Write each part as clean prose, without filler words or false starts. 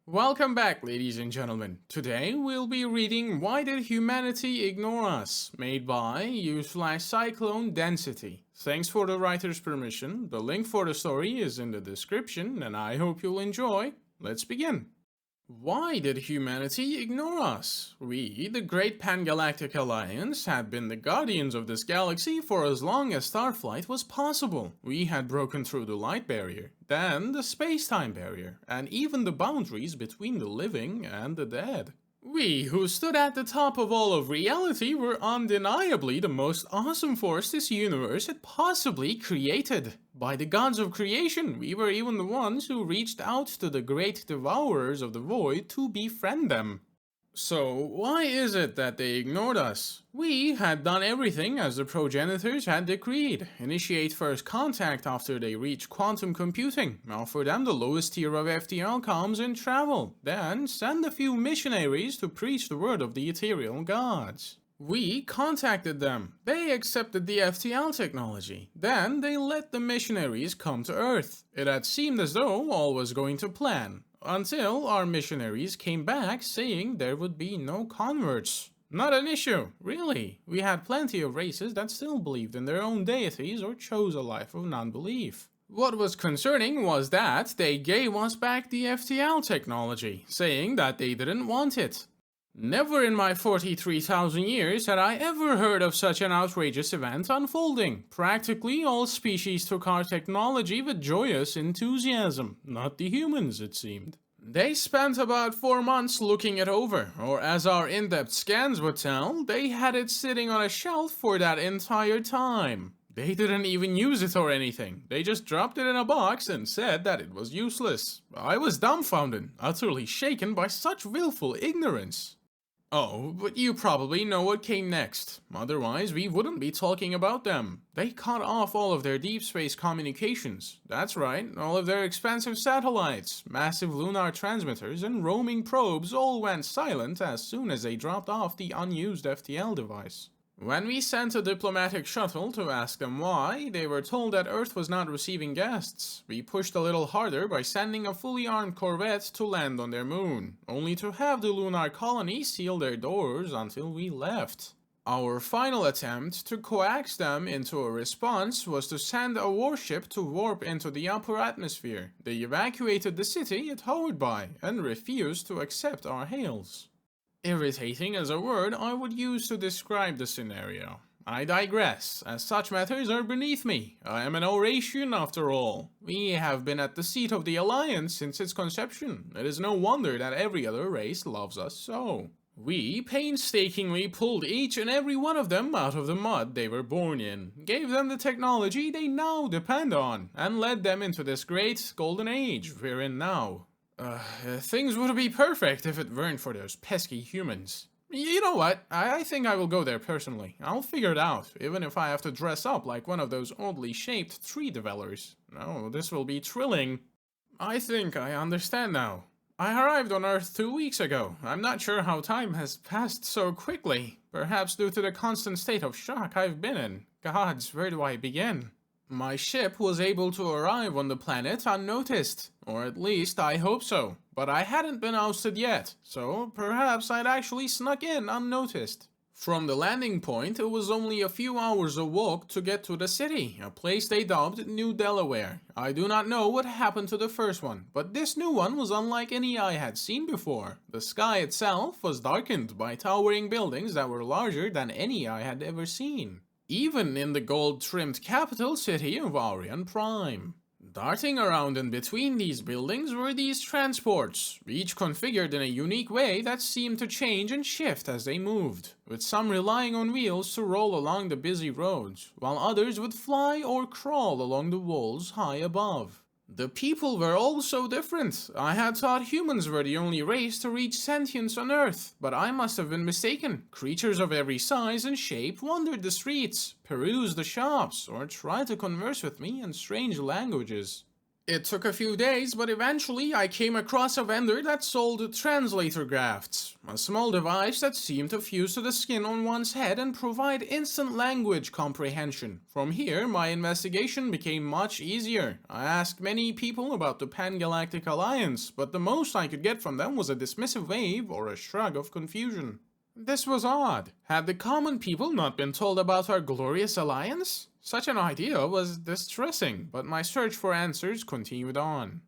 Welcome back, ladies and gentlemen. Today we'll be reading Why Did Humanity Ignore Us? Made by u/CycloneDensity. Thanks for the writer's permission. The link for the story is in the description, and I hope you'll enjoy. Let's begin. Why did humanity ignore us? We, the Great Pangalactic Alliance, had been the guardians of this galaxy for as long as starflight was possible. We had broken through the light barrier, then the space-time barrier, and even the boundaries between the living and the dead. We, who stood at the top of all of reality, were undeniably the most awesome force this universe had possibly created. By the gods of creation, we were even the ones who reached out to the great devourers of the void to befriend them. So, why is it that they ignored us? We had done everything as the progenitors had decreed. Initiate first contact after they reach quantum computing, offer them the lowest tier of FTL comms and travel, then send a few missionaries to preach the word of the ethereal gods. We contacted them. They accepted the FTL technology. Then they let the missionaries come to Earth. It had seemed as though all was going to plan, until our missionaries came back saying there would be no converts. Not an issue, really. We had plenty of races that still believed in their own deities or chose a life of non-belief. What was concerning was that they gave us back the FTL technology, saying that they didn't want it. Never in my 43,000 years had I ever heard of such an outrageous event unfolding. Practically all species took our technology with joyous enthusiasm. Not the humans, it seemed. They spent about 4 months looking it over, or as our in-depth scans would tell, they had it sitting on a shelf for that entire time. They didn't even use it or anything. They just dropped it in a box and said that it was useless. I was dumbfounded, utterly shaken by such willful ignorance. Oh, but you probably know what came next. Otherwise, we wouldn't be talking about them. They cut off all of their deep space communications. That's right, all of their expensive satellites, massive lunar transmitters, and roaming probes all went silent as soon as they dropped off the unused FTL device. When we sent a diplomatic shuttle to ask them why, they were told that Earth was not receiving guests. We pushed a little harder by sending a fully armed corvette to land on their moon, only to have the lunar colony seal their doors until we left. Our final attempt to coax them into a response was to send a warship to warp into the upper atmosphere. They evacuated the city it hovered by and refused to accept our hails. Irritating as a word I would use to describe the scenario. I digress, as such matters are beneath me. I am an narration after all. We have been at the seat of the Alliance since its conception. It is no wonder that every other race loves us so. We painstakingly pulled each and every one of them out of the mud they were born in, gave them the technology they now depend on, and led them into this great golden age we're in now. Things would be perfect if it weren't for those pesky humans. You know what? I think I will go there personally. I'll figure it out, even if I have to dress up like one of those oddly shaped tree dwellers. Oh, this will be thrilling. I think I understand now. I arrived on Earth 2 weeks ago. I'm not sure how time has passed so quickly. Perhaps due to the constant state of shock I've been in. Gods, where do I begin? My ship was able to arrive on the planet unnoticed, or at least I hope so, but I hadn't been ousted yet, so perhaps I'd actually snuck in unnoticed. From the landing point, it was only a few hours of walk to get to the city, a place they dubbed New Delaware. I do not know what happened to the first one, but this new one was unlike any I had seen before. The sky itself was darkened by towering buildings that were larger than any I had ever seen, even in the gold-trimmed capital city of Arian Prime. Darting around in between these buildings were these transports, each configured in a unique way that seemed to change and shift as they moved, with some relying on wheels to roll along the busy roads, while others would fly or crawl along the walls high above. The people were all so different. I had thought humans were the only race to reach sentience on Earth, but I must have been mistaken. Creatures of every size and shape wandered the streets, perused the shops, or tried to converse with me in strange languages. It took a few days, but eventually I came across a vendor that sold translator grafts, a small device that seemed to fuse to the skin on one's head and provide instant language comprehension. From here, my investigation became much easier. I asked many people about the Pan-Galactic Alliance, but the most I could get from them was a dismissive wave or a shrug of confusion. This was odd. Had the common people not been told about our glorious alliance? Such an idea was distressing, but my search for answers continued on.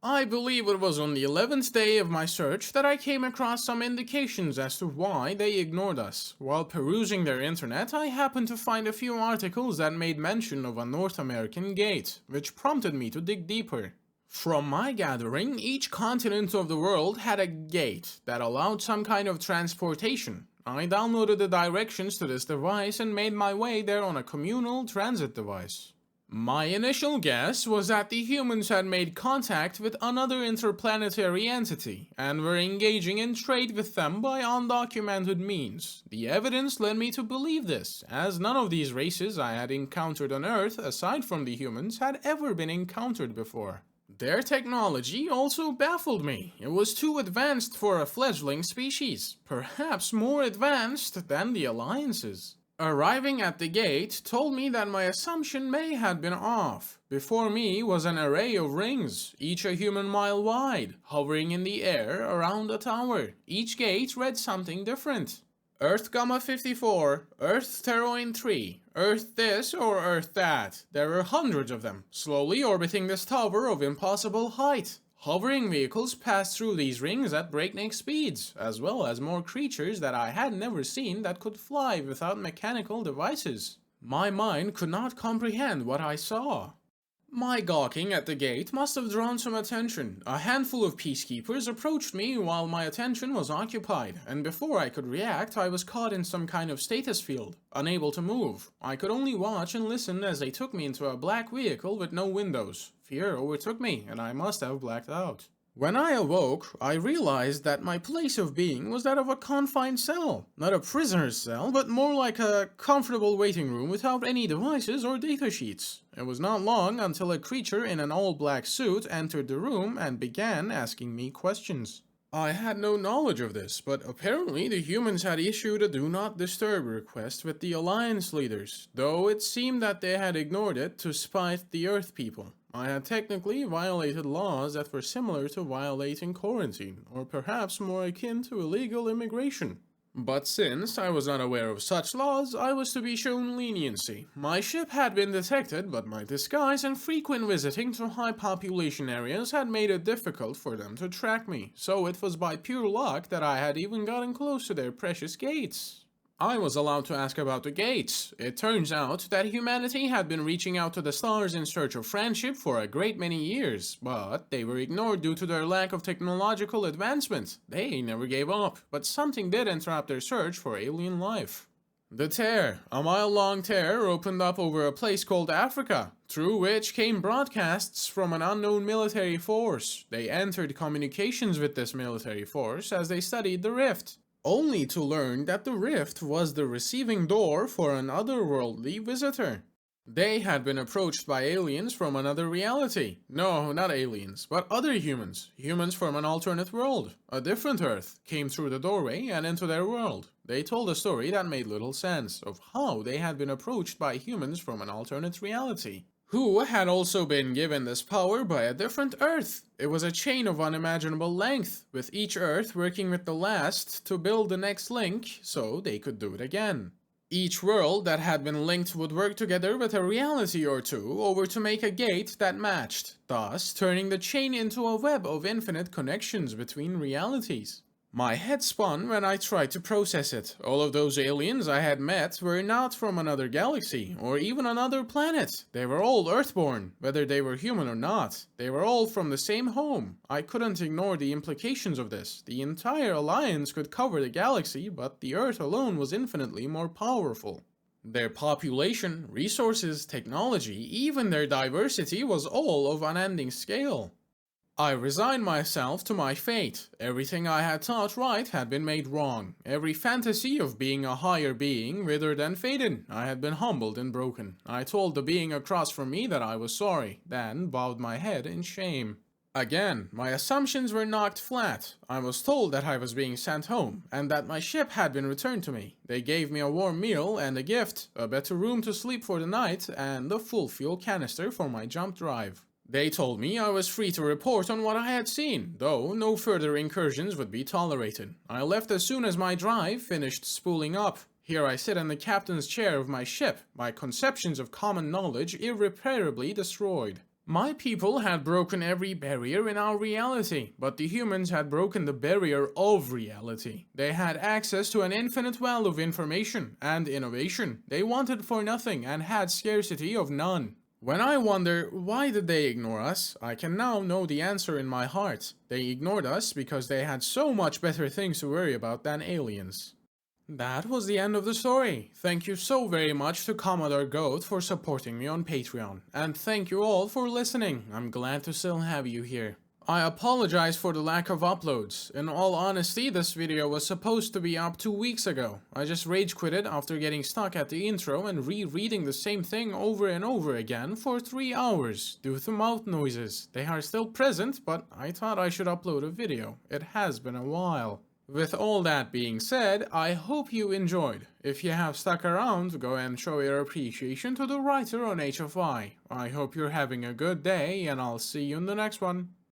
I believe it was on the 11th day of my search that I came across some indications as to why they ignored us. While perusing their internet, I happened to find a few articles that made mention of a North American gate, which prompted me to dig deeper. From my gathering, each continent of the world had a gate that allowed some kind of transportation. I downloaded the directions to this device and made my way there on a communal transit device. My initial guess was that the humans had made contact with another interplanetary entity and were engaging in trade with them by undocumented means. The evidence led me to believe this, as none of these races I had encountered on Earth, aside from the humans, had ever been encountered before. Their technology also baffled me. It was too advanced for a fledgling species, perhaps more advanced than the Alliance's. Arriving at the gate told me that my assumption may have been off. Before me was an array of rings, each a human mile wide, hovering in the air around a tower. Each gate read something different. Earth Gamma 54, Earth Terroin 3, Earth this or Earth that. There were hundreds of them, slowly orbiting this tower of impossible height. Hovering vehicles passed through these rings at breakneck speeds, as well as more creatures that I had never seen that could fly without mechanical devices. My mind could not comprehend what I saw. My gawking at the gate must have drawn some attention. A handful of peacekeepers approached me while my attention was occupied, and before I could react, I was caught in some kind of status field, unable to move. I could only watch and listen as they took me into a black vehicle with no windows. Fear overtook me, and I must have blacked out. When I awoke, I realized that my place of being was that of a confined cell. Not a prisoner's cell, but more like a comfortable waiting room without any devices or datasheets. It was not long until a creature in an all-black suit entered the room and began asking me questions. I had no knowledge of this, but apparently the humans had issued a do not disturb request with the Alliance leaders, though it seemed that they had ignored it to spite the Earth people. I had technically violated laws that were similar to violating quarantine, or perhaps more akin to illegal immigration. But since I was unaware of such laws, I was to be shown leniency. My ship had been detected, but my disguise and frequent visiting to high population areas had made it difficult for them to track me, so it was by pure luck that I had even gotten close to their precious gates. I was allowed to ask about the gates. It turns out that humanity had been reaching out to the stars in search of friendship for a great many years, but they were ignored due to their lack of technological advancement. They never gave up, but something did interrupt their search for alien life. The tear, a mile-long tear, opened up over a place called Africa, through which came broadcasts from an unknown military force. They entered communications with this military force as they studied the rift, only to learn that the rift was the receiving door for an otherworldly visitor. They had been approached by aliens from another reality. No, not aliens, but other humans. Humans from an alternate world. A different Earth came through the doorway and into their world. They told a story that made little sense of how they had been approached by humans from an alternate reality, who had also been given this power by a different Earth. It was a chain of unimaginable length, with each Earth working with the last to build the next link so they could do it again. Each world that had been linked would work together with a reality or two over to make a gate that matched, thus turning the chain into a web of infinite connections between realities. My head spun when I tried to process it. All of those aliens I had met were not from another galaxy, or even another planet. They were all Earthborn, whether they were human or not. They were all from the same home. I couldn't ignore the implications of this. The entire Alliance could cover the galaxy, but the Earth alone was infinitely more powerful. Their population, resources, technology, even their diversity was all of unending scale. I resigned myself to my fate. Everything I had thought right had been made wrong. Every fantasy of being a higher being withered and faded. I had been humbled and broken. I told the being across from me that I was sorry, then bowed my head in shame. Again, my assumptions were knocked flat. I was told that I was being sent home, and that my ship had been returned to me. They gave me a warm meal and a gift, a better room to sleep for the night, and a full fuel canister for my jump drive. They told me I was free to report on what I had seen, though no further incursions would be tolerated. I left as soon as my drive finished spooling up. Here I sit in the captain's chair of my ship, my conceptions of common knowledge irreparably destroyed. My people had broken every barrier in our reality, but the humans had broken the barrier of reality. They had access to an infinite well of information and innovation. They wanted for nothing and had scarcity of none. When I wonder why did they ignore us, I can now know the answer in my heart. They ignored us because they had so much better things to worry about than aliens. That was the end of the story. Thank you so very much to Commodore Goat for supporting me on Patreon. And thank you all for listening. I'm glad to still have you here. I apologize for the lack of uploads. In all honesty, this video was supposed to be up 2 weeks ago. I just rage quitted after getting stuck at the intro and rereading the same thing over and over again for 3 hours due to mouth noises. They are still present, but I thought I should upload a video. It has been a while. With all that being said, I hope you enjoyed. If you have stuck around, go and show your appreciation to the writer on HFY. I hope you're having a good day, and I'll see you in the next one.